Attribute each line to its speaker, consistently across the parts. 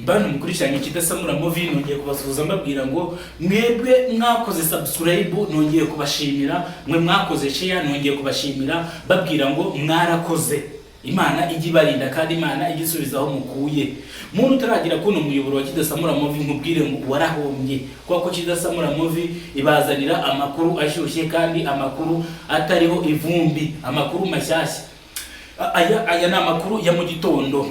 Speaker 1: Bano mukurikiranye Kidasamura Movie, nongeye kubasuhuza mbabwira ngo mwebwe mwakoze subscribe nongeye kubashimira, mwe mwakoze share nongeye kubashimira, babwira ngo mwarakoze. Imana igibarinda kandi Imana igisubizaho mukuye. Muntu utaragira kuno muyoboro wa Kidasamura Movie nkubwire ngo warahombye, kuko Kidasamura Movie ibazanira amakuru ashyushye kandi amakuru atariho ivumbi, amakuru mashyashya. Aya ni amakuru ya mu gitondo.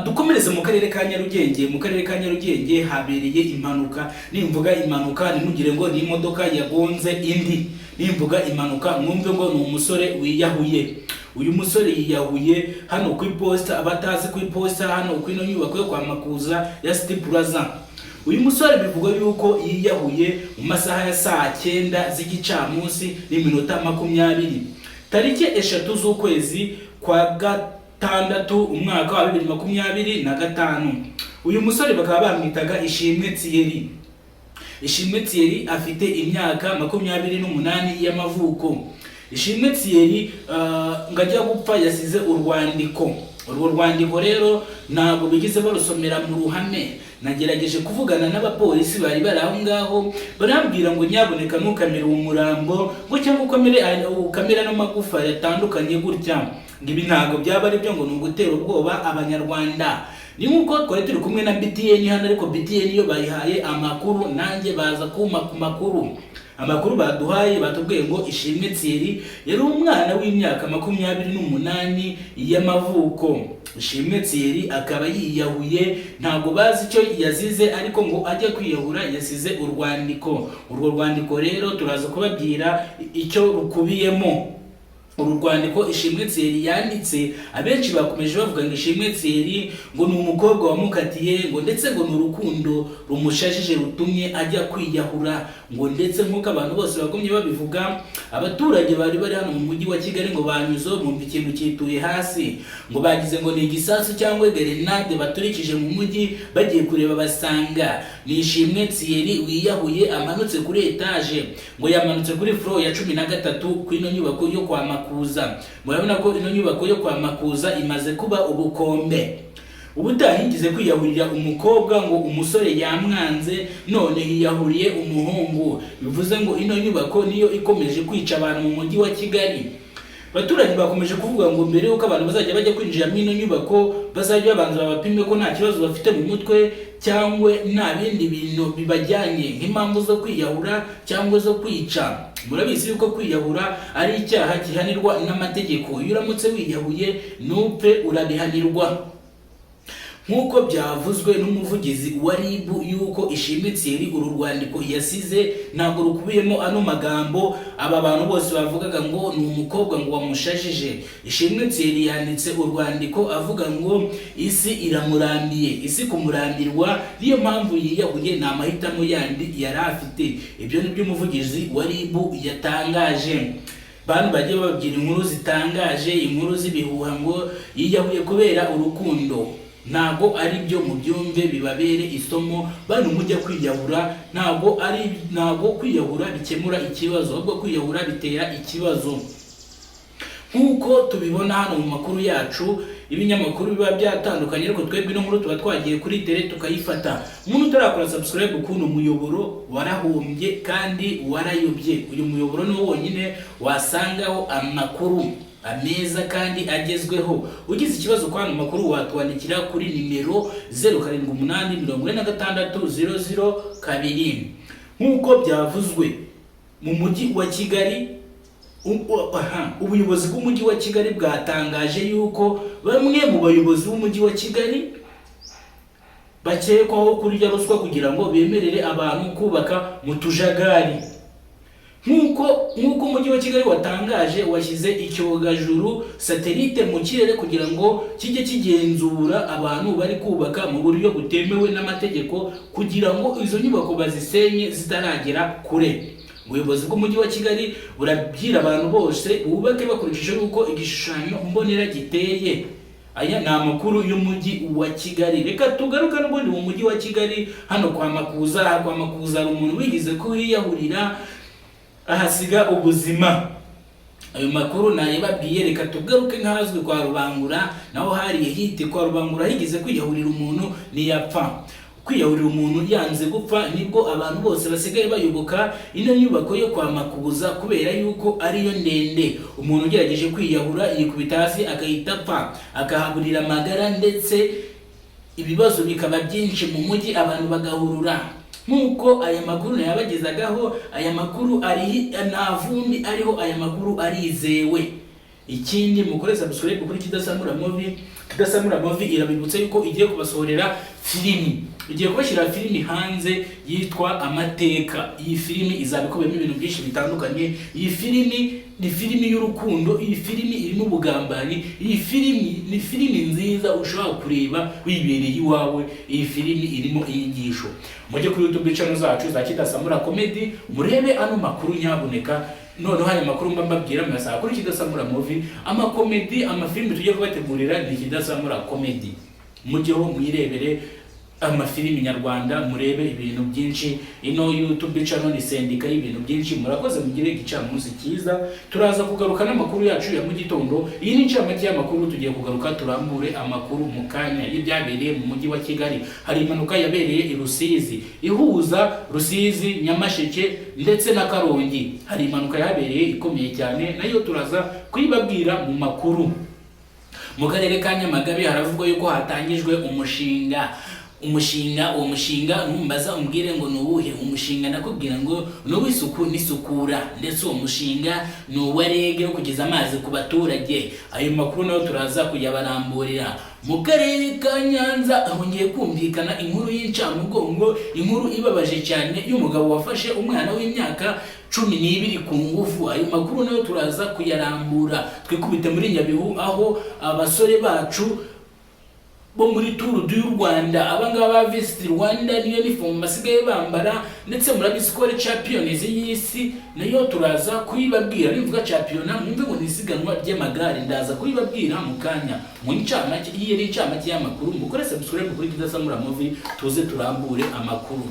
Speaker 1: Dukomereze mu karere ka Nyarugenge. Mu karere ka Nyarugenge habereye impanuka. Nimvuga impanuka nimugire ngo ni imodoka yagonze indi. Nimvuga impanuka mwumve ngo ni umusore wiyahuye. Uyu musore yiyahuye hano ku iposta, abatazi ku iposta hano ku ino nyubako yo kwa Makuza ya City Plaza. Uyu musore bivugwa yuko yiyahuye mu masaha ya saa 9 z'igicamunsi n'iminota 20 tariki 3 z'ukwezi kwa gatandatu umwaka wa 2025. Uyu musore bakaba bamwitaga Ishimwe Thierry. Ishimwe Thierry afite imyaka 28 y'amavuko. Ishimwe Thierry ngajya gupfa yasize urwandiko. Urwo rwandiko rero ntabwo bigize barusomera mu ruhame. Nagerageje kuvugana n'abapolisi bari aho ngaho, barambwira ngo nyaboneka ntukamere umurambo ngo cyangwa ukamera n'amagufa yatandukanye gutya. Ngibi ntago byaba ari byo ngo nugutera ubwoba abanyarwanda. Ni nkuko twari turi kumwe na BTN hano, ariko BTN yo bayihaye amakuru, nanjye baza kuma ku makuru. Amakuru baduhaye batubwiye ngo Ishimwe Thierry yari umwana w'imyaka 28 y'amavuko. Ishimwe Thierry akaba yiyahuye, ntago bazi icyo yazize, ariko ngo ajye kwiyahura yasize urwandiko. Urwo rwandiko rero turaza kubabwira icyo rukubiyemo. Uru rwandiko Ishimwe Thierry yanditse, abenshi bakomeje bavuga ngo Ishimwe Thierry ngo ni umukobwa wamukatiye, ngo ndetse ngo ni urukundo rumushashije rutumye ajya kwiyahura, ngo ndetse nk'uko abantu bose bagomye babivuga. Abaturage bari hano mu mujyi wa Kigali ngo banyuzo bumva ikintu cyituye hasi, ngo bagize ngo ni igisasu cyangwa grenade baturikije mu mujyi, bagiye kureba basanga ni Ishimwe Thierry wiyahuye, amanutse kuri etage, ngo yamanutse kuri floor ya 13 ku ino nyubako yo kwa Makuza. Murabona ko ino nyubako yo kwa Makuza imaze kuba ubukombe. Ubutahingize kwiyahurira umukobwa ngo umusore yamwanze, none yiyahuriye umuhungu. Bivuze ngo ino nyubako niyo ikomeje kwica abantu mu mujyi wa Kigali. Abaturage bakomeje kuvuga ngo mbere yuko abantu bazajya bajya kwinjira mu ino nyubako bazajya babanza babapime ko nta kibazo bafite mu mutwe cyangwa nta bindi bintu bibajyanye nk'impamvu zo kwiyahura cyangwa zo kwica. Murabizi yuko kwiyahura ari icyaha gihanirwa n'amategeko. Iyo uramutse wiyahuye nupfe urabihanirwa. Nkuko byavuzwe n'umuvugizi wa RIB yuko Ishimwe Thierry uru rwandiko yasize ntabwo rukubiyemo ano magambo aba bantu bose bavugaga ngo ni umukobwa ngo wamushajije. Ishimwe Thierry yanditse urwandiko avuga ngo isi iramurambiye, isi kumurambirwa niyo mpamvu yiyahuye, nta mahitamo yandi yari afite. Ibyo nibyo umuvugizi wa RIB yatangaje. Bantu bagiye babwira inkuru zitangaje, inkuru z'ibihuha ngo yiyahuye kubera urukundo. Ntago ari byo mu byumve bibabere isomo. Bantu mujya kwiyahura, ntago kwiyahura bikemura ikibazo, ahubwo kwiyahura bitera ikibazo. Nkuko tubibona hano mu makuru yacu, ibinyamakuru biba byatandukanye, ariko twebwe no nkuru tuba twagiye kuri tele tukayifata. Umuntu utarakora subscribe kuno muyoboro warahombye kandi warayobye. Uyu muyoboro ni wonyine wasangaho amakuru ameza kandi agezweho. Ugize ikibazo kwa hano makuru watwandikira kuri nimero 0788460002. Nkuko byavuzwe mu mujyi wa Kigali, ubuyobozi bw'umujyi wa Kigali bwatangaje yuko bamwe mu bayobozi b'umujyi wa Kigali bakekwaho kurya ruswa kugira ngo bemerere abantu kubaka mu tujagari. Nkuko umujyi wa Kigali watangaje, washyize icyogajuru satellite mu kirere kugira ngo kijye kigenzura abantu bari kubaka mu buryo butemewe n'amategeko, kugira ngo izo nyubako bazisenye zitaragera kure. Ubuyobozi bw'umujyi wa Kigali burabwira abantu bose bubake bakurikije uko igishushanyo mbonera giteye. Aya ni amakuru y'umujyi wa Kigali. Reka tugaruka n'ubundi mu mujyi wa Kigali hano kwa Makuza. Kwa Makuza umuntu wigize kwiyahurira ahasiga ubuzima. ayo makuru nayibabwiye. Reka tugaruke nk'ahazwi kwa Rubangura, naho hariye hite kwa Rubangura higeze kwiyahurira umuntu ntiyapfa. Kwiyahurira umuntu yanze gupfa nibwo abantu bose basigaye bayoboka ino nyubako yo kwa Makubuza kubera yuko ariyo ndende. Umuntu ugerageje kwiyahura yikubita hasi agahita apfa, akahaburira amagara, ndetse ibibazo bikaba byinshi mu mujyi, abantu bagahurura. Nkuko aya makuru yabagezagaho, aya makuru ari navumbi ariho, aya makuru arizewe. Ikindi mukore subscribe kuri Kidasamura Movie. Kidasamura Movie irabibutsa yuko igiye kubasohorera filimi, igiye kubashyira filimi hanze yitwa Amateka. Iyi filimi izabikubiyemo ibintu byinshi bitandukanye. Iyi filimi ni filimi y'urukundo, iyi filimi irimo ubugambari, iyi filimi ni filimi nziza ushobora kureba wibereye iwawe. Iyi filimi irimo inyigisho. Mujye kuri YouTube channel zacu za Kidasamura Comedy murebe ano makuru nyaboneka. None hari makuru mbabwira mwasaba kuri Kidasamura Movie, amakomedi, amafilimi tujye kubategurira ni Kidasamura Comedy. Mujyeho mwirebere amafilimi nyarwanda, murebe ibintu byinshi. Ino YouTube channel ni sendika y'ibintu byinshi. Murakoze mugire igicamunsi cyiza. Turaza kugaruka n'amakuru yacu ya mu gitondo. Iyi ni ncamake y'amakuru tugiye kugaruka, turambure amakuru mu kanya y'ibyabereye mu mujyi wa Kigali. Hari impanuka yabereye i Rusizi ihuza Rusizi, Nyamasheke ndetse na Karongi. Hari impanuka yabereye ikomeye cyane, nayo turaza kuyibabwira mu makuru. Mu karere ka Nyamagabe haravugwa yuko hatangijwe uwo mushinga numbaza umbwire ngo nuwuhe umushinga. Nakubwira ngo n'uw'isuku n'isukura, ndetse uwo mushinga n'uwarege wo kugeza amazi ku baturage. Ayo makuru nayo turaza kuyabaramburira. Mu karere ka Nyanza hongeye kumvikana inkuru y'incamugongo, inkuru ibabaje cyane y'umugabo wafashe umwana w'imyaka 12 ku ngufu. Ayo makuru nayo turaza kuyarambura. Twikubite muri Nyabihu aho abasore bacu bo muri Tour du Rwanda, abangaba Visit Rwanda niyo uniform basigaye bambara, ndetse murabizi ko champions y'isi nayo turaza kuyibabwira. Nivuga champion mwumve ngo nisiganwa ry'amagare, ndaza kuyibabwira mu kanya. Mu ncamake iyi ni ncamake y'amakuru. Mukore subscribe kuri Kidasamura Movie tuze turambure amakuru.